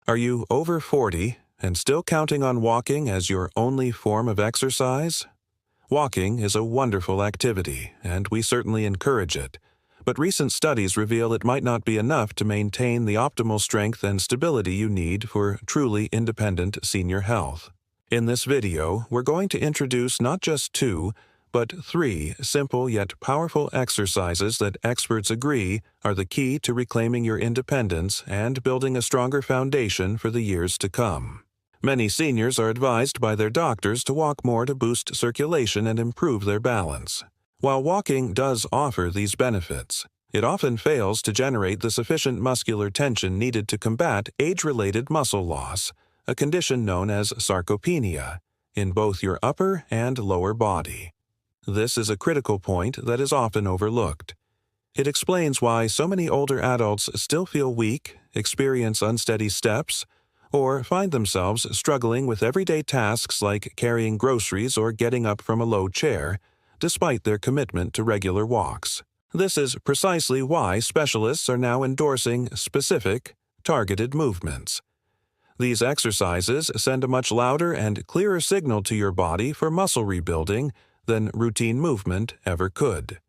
Are you over 40 and still counting on walking as your only form of exercise? Walking is a wonderful activity, and we certainly encourage it. But recent studies reveal it might not be enough to maintain the optimal strength and stability you need for truly independent senior health. In this video, we're going to introduce not just 2, but 3 simple yet powerful exercises that experts agree are the key to reclaiming your independence and building a stronger foundation for the years to come. Many seniors are advised by their doctors to walk more to boost circulation and improve their balance. While walking does offer these benefits, it often fails to generate the sufficient muscular tension needed to combat age-related muscle loss, a condition known as sarcopenia, in both your upper and lower body. This is a critical point that is often overlooked. It explains why so many older adults still feel weak, experience unsteady steps, or find themselves struggling with everyday tasks like carrying groceries or getting up from a low chair, despite their commitment to regular walks. This is precisely why specialists are now endorsing specific, targeted movements. These exercises send a much louder and clearer signal to your body for muscle rebuilding than routine movement ever could.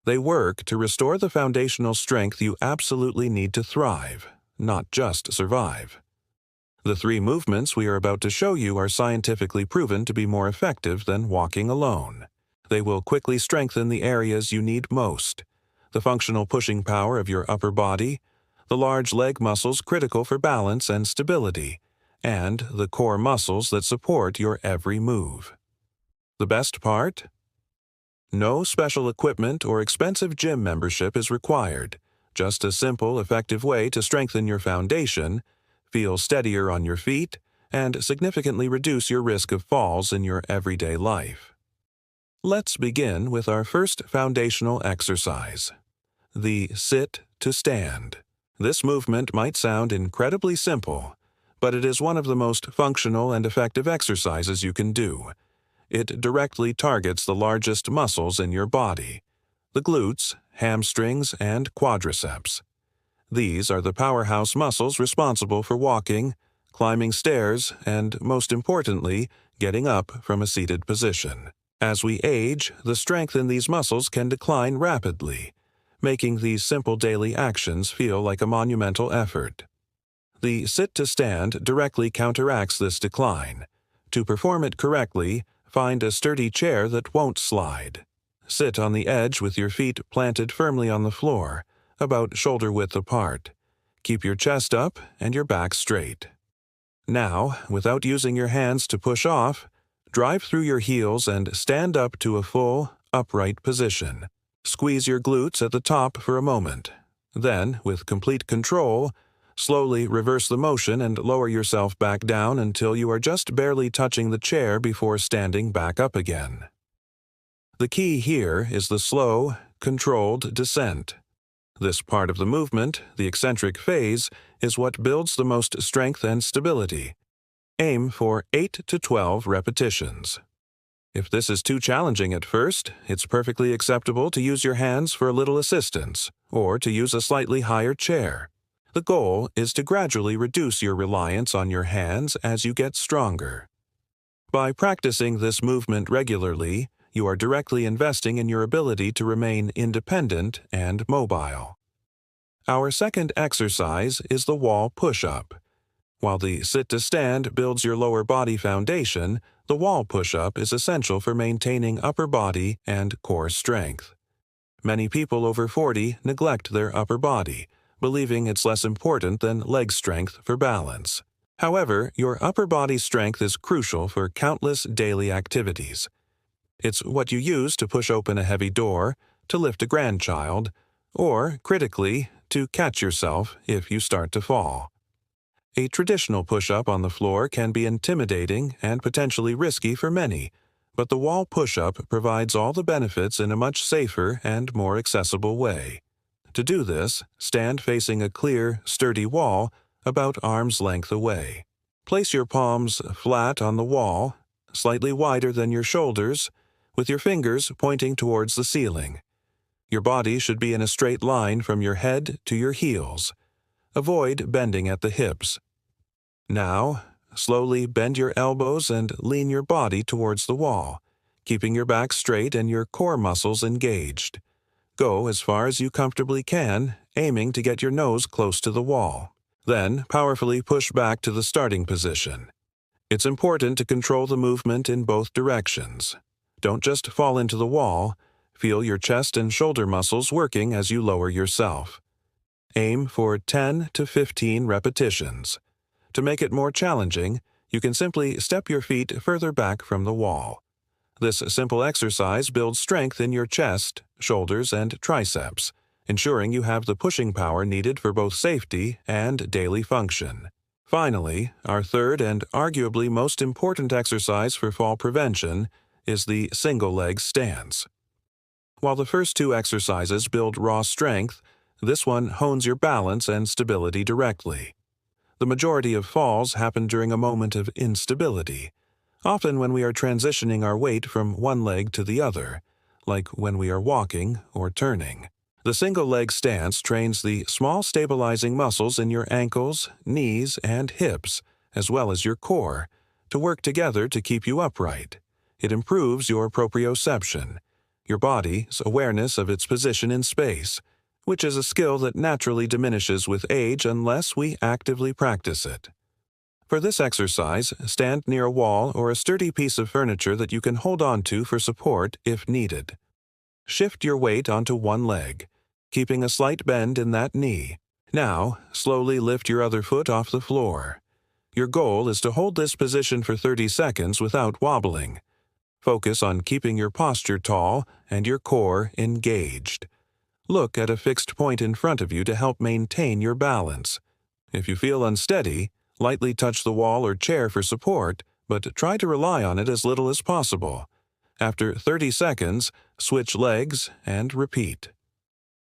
They work to restore the foundational strength you absolutely need to thrive, not just survive. The 3 movements we are about to show you are scientifically proven to be more effective than walking alone. They will quickly strengthen the areas you need most: the functional pushing power of your upper body, the large leg muscles critical for balance and stability, and the core muscles that support your every move. The best part? No special equipment or expensive gym membership is required, just a simple, effective way to strengthen your foundation, feel steadier on your feet, and significantly reduce your risk of falls in your everyday life. Let's begin with our first foundational exercise, the sit to stand. This movement might sound incredibly simple, but it is one of the most functional and effective exercises you can do. It directly targets the largest muscles in your body: the glutes, hamstrings, and quadriceps. These are the powerhouse muscles responsible for walking, climbing stairs, and, most importantly, getting up from a seated position. As we age, the strength in these muscles can decline rapidly, making these simple daily actions feel like a monumental effort. The sit-to-stand directly counteracts this decline. To perform it correctly, find a sturdy chair that won't slide. Sit on the edge with your feet planted firmly on the floor, about shoulder-width apart. Keep your chest up and your back straight. Now, without using your hands to push off, drive through your heels and stand up to a full, upright position. Squeeze your glutes at the top for a moment. Then, with complete control, slowly reverse the motion and lower yourself back down until you are just barely touching the chair before standing back up again. The key here is the slow, controlled descent. This part of the movement, the eccentric phase, is what builds the most strength and stability. Aim for 8 to 12 repetitions. If this is too challenging at first, it's perfectly acceptable to use your hands for a little assistance, or to use a slightly higher chair. The goal is to gradually reduce your reliance on your hands as you get stronger. By practicing this movement regularly, you are directly investing in your ability to remain independent and mobile. Our second exercise is the wall push-up. While the sit-to-stand builds your lower body foundation, the wall push-up is essential for maintaining upper body and core strength. Many people over 40 neglect their upper body, believing it's less important than leg strength for balance. However, your upper body strength is crucial for countless daily activities. It's what you use to push open a heavy door, to lift a grandchild, or, critically, to catch yourself if you start to fall. A traditional push-up on the floor can be intimidating and potentially risky for many, but the wall push-up provides all the benefits in a much safer and more accessible way. To do this, stand facing a clear, sturdy wall about arm's length away. Place your palms flat on the wall, slightly wider than your shoulders, with your fingers pointing towards the ceiling. Your body should be in a straight line from your head to your heels. Avoid bending at the hips. Now, slowly bend your elbows and lean your body towards the wall, keeping your back straight and your core muscles engaged. Go as far as you comfortably can, aiming to get your nose close to the wall. Then, powerfully push back to the starting position. It's important to control the movement in both directions. Don't just fall into the wall. Feel your chest and shoulder muscles working as you lower yourself. Aim for 10 to 15 repetitions. To make it more challenging, you can simply step your feet further back from the wall. This simple exercise builds strength in your chest, shoulders, and triceps, ensuring you have the pushing power needed for both safety and daily function. Finally, our third and arguably most important exercise for fall prevention is the single leg stance. While the first two exercises build raw strength, this one hones your balance and stability directly. The majority of falls happen during a moment of instability, often when we are transitioning our weight from one leg to the other, like when we are walking or turning. The single leg stance trains the small stabilizing muscles in your ankles, knees, and hips, as well as your core, to work together to keep you upright. It improves your proprioception, your body's awareness of its position in space, which is a skill that naturally diminishes with age unless we actively practice it. For this exercise, stand near a wall or a sturdy piece of furniture that you can hold on to for support if needed. Shift your weight onto one leg, keeping a slight bend in that knee. Now, slowly lift your other foot off the floor. Your goal is to hold this position for 30 seconds without wobbling. Focus on keeping your posture tall and your core engaged. Look at a fixed point in front of you to help maintain your balance. If you feel unsteady, lightly touch the wall or chair for support, but try to rely on it as little as possible. After 30 seconds, switch legs and repeat.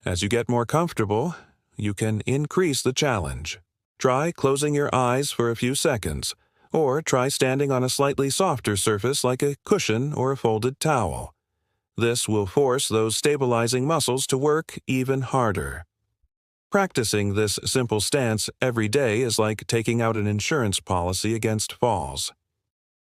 As you get more comfortable, you can increase the challenge. Try closing your eyes for a few seconds, or try standing on a slightly softer surface like a cushion or a folded towel. This will force those stabilizing muscles to work even harder. Practicing this simple stance every day is like taking out an insurance policy against falls.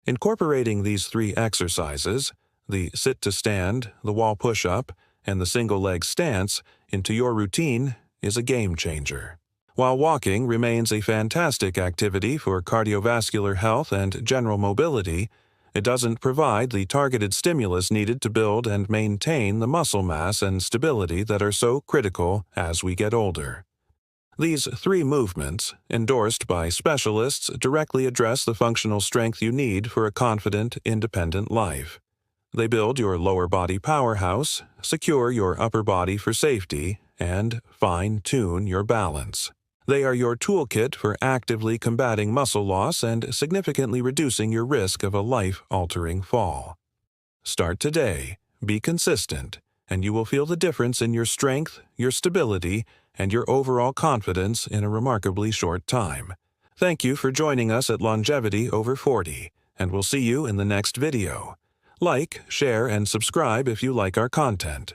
Incorporating these three exercises, the sit to stand, the wall push-up, and the single leg stance, into your routine is a game changer. While walking remains a fantastic activity for cardiovascular health and general mobility, it doesn't provide the targeted stimulus needed to build and maintain the muscle mass and stability that are so critical as we get older. These three movements, endorsed by specialists, directly address the functional strength you need for a confident, independent life. They build your lower body powerhouse, secure your upper body for safety, and fine-tune your balance. They are your toolkit for actively combating muscle loss and significantly reducing your risk of a life-altering fall. Start today, be consistent, and you will feel the difference in your strength, your stability, and your overall confidence in a remarkably short time. Thank you for joining us at Longevity Over 40, and we'll see you in the next video. Like, share, and subscribe if you like our content.